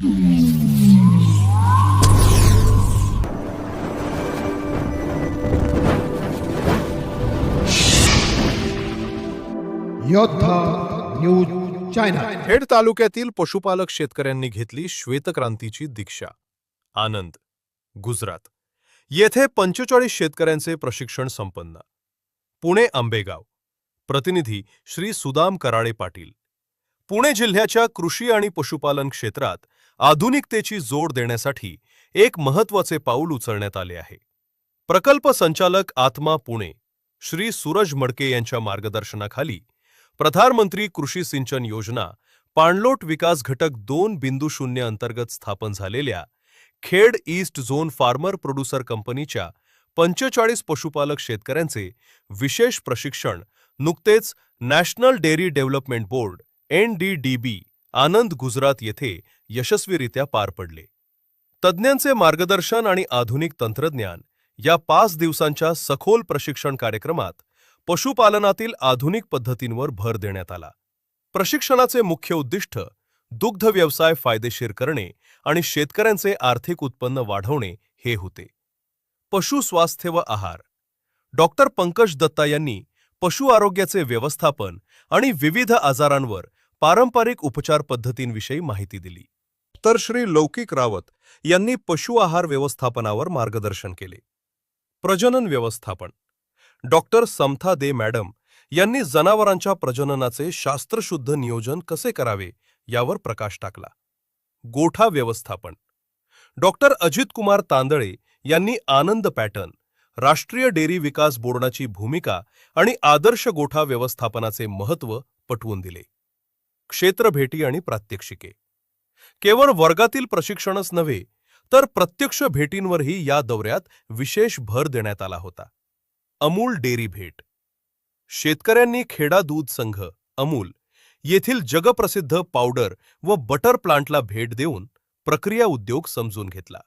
योद्धा news channel. Khed तालुक्यातील पशुपालक शेतकऱ्यांनी घेतली श्वेतक्रांतीची दीक्षा। आनंद, गुजरात येथे 45 शेतकऱ्यांचे प्रशिक्षण संपन्न। पुणे आंबेगाव प्रतिनिधी श्री सुदाम कराळे पाटील। पुणे जिल्ह्याच्या कृषी आणि पशुपालन क्षेत्रात आधुनिकतेची जोड देण्यासाठी एक महत्त्वाचे पाऊल उचलण्यात आले आहे। प्रकल्प संचालक आत्मा पुणे श्री सूरज मडके यांच्या मार्गदर्शनाखाली प्रधानमंत्री कृषी सिंचन योजना पाणलोट विकास घटक 2.0 अंतर्गत स्थापन झालेल्या Khed east zone farmer producer कंपनीच्या 45 पशुपालक शेतकऱ्यांचे विशेष प्रशिक्षण नुकतेच national dairy development board NDDB आनंद गुजरात येथे यशस्वीरित्या पार पडले। तज्ञांचे मार्गदर्शन आणि आधुनिक तंत्रज्ञान या 5 दिवसांच्या सखोल प्रशिक्षण कार्यक्रमात पशुपालनातील आधुनिक पद्धतींवर भर देण्यात आला। प्रशिक्षणाचे मुख्य उद्दिष्ट दुग्ध व्यवसाय फायदेशीर करणे आणि शेतकऱ्यांचे आर्थिक उत्पन्न वाढवणे हे होते। पशु स्वास्थ्य व आहार डॉक्टर पंकज दत्ता यांनी पशु आरोग्याचे व्यवस्थापन आणि विविध आजारांवर पारंपरिक उपचार पद्धतींविषयी माहिती दिली। तर श्री लौकिक रावत यांनी पशु आहार व्यवस्थापनावर मार्गदर्शन केले। प्रजनन व्यवस्थापन डॉक्टर समथा दे मॅडम यांनी जनावरांच्या प्रजननाचे शास्त्रशुद्ध नियोजन कसे करावे यावर प्रकाश टाकला। गोठा व्यवस्थापन डॉक्टर अजित कुमार तांदळे यांनी आनंद पॅटर्न, राष्ट्रीय डेअरी विकास बोर्डाची भूमिका आणि आदर्श गोठा व्यवस्थापनाचे महत्त्व पटवून दिले। क्षेत्र भेटी आणि प्रात्यक्षिके केवळ वर्गातील प्रशिक्षणच नव्हे तर प्रत्यक्ष भेटींवरही या दौऱ्यात विशेष भर देण्यात आला होता। अमूल डेअरी भेट शेतकऱ्यांनी खेडा दूध संघ अमूल येथील जगप्रसिद्ध पावडर व बटर प्लांटला भेट देऊन प्रक्रिया उद्योग समजून घेतला।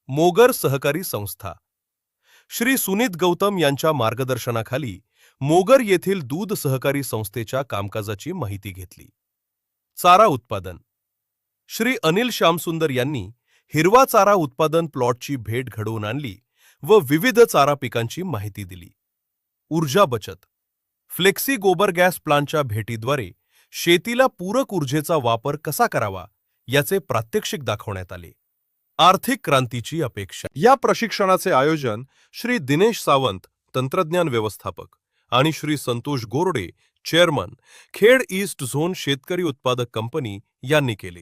मोगर सहकारी संस्था श्री सुनीत गौतम यांच्या मार्गदर्शनाखाली मोगर येथील दूध सहकारी संस्थेच्या कामकाजाची माहिती घेतली। चारा उत्पादन श्री अनिल श्यामसुंदर यांनी हिरवा चारा उत्पादन प्लॉटची भेट घडवून आणली व विविध चारा पिकांची माहिती दिली। ऊर्जा बचत फ्लेक्सी गोबर गॅस प्लांटच्या भेटीद्वारे शेतीला पूरक ऊर्जेचा वापर कसा करावा याचे प्रात्यक्षिक दाखवण्यात आले। आर्थिक क्रांतीची अपेक्षा या प्रशिक्षणाचे आयोजन श्री दिनेश सावंत तंत्रज्ञान व्यवस्थापक आणि Shri Santosh Gorde chairman Khed east zone शेतकरी उत्पादक कंपनी यांनी केले।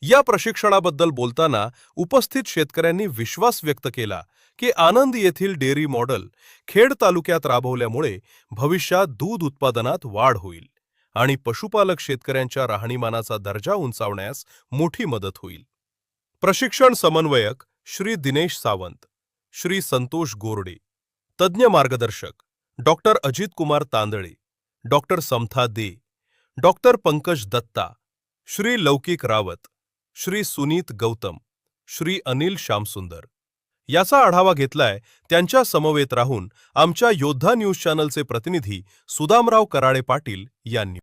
या प्रशिक्षणाबद्दल बोलताना उपस्थित शेतकऱ्यांनी विश्वास व्यक्त केला की आनंद येथील डेअरी मॉडेल खेड तालुक्यात राबवल्यामुळे भविष्यात दूध उत्पादनात वाढ होईल आणि पशुपालक शेतकऱ्यांच्या राहणीमानाचा दर्जा उंचावण्यास मोठी मदत होईल। प्रशिक्षण समन्वयक श्री दिनेश सावंत, श्री संतोष गोरडे, तज्ञ मार्गदर्शक doctor Ajit Kumar Tandale, doctor Samantha दे, डॉक्टर पंकज दत्ता, श्री लौकिक रावत, श्री सुनीत गौतम, श्री अनिल श्यामसुंदर याचा आढावा घेतलाय त्यांच्या समवेत राहून आमच्या योद्धा न्यूज चॅनलचे प्रतिनिधी सुदामराव कराळे पाटील यांनी।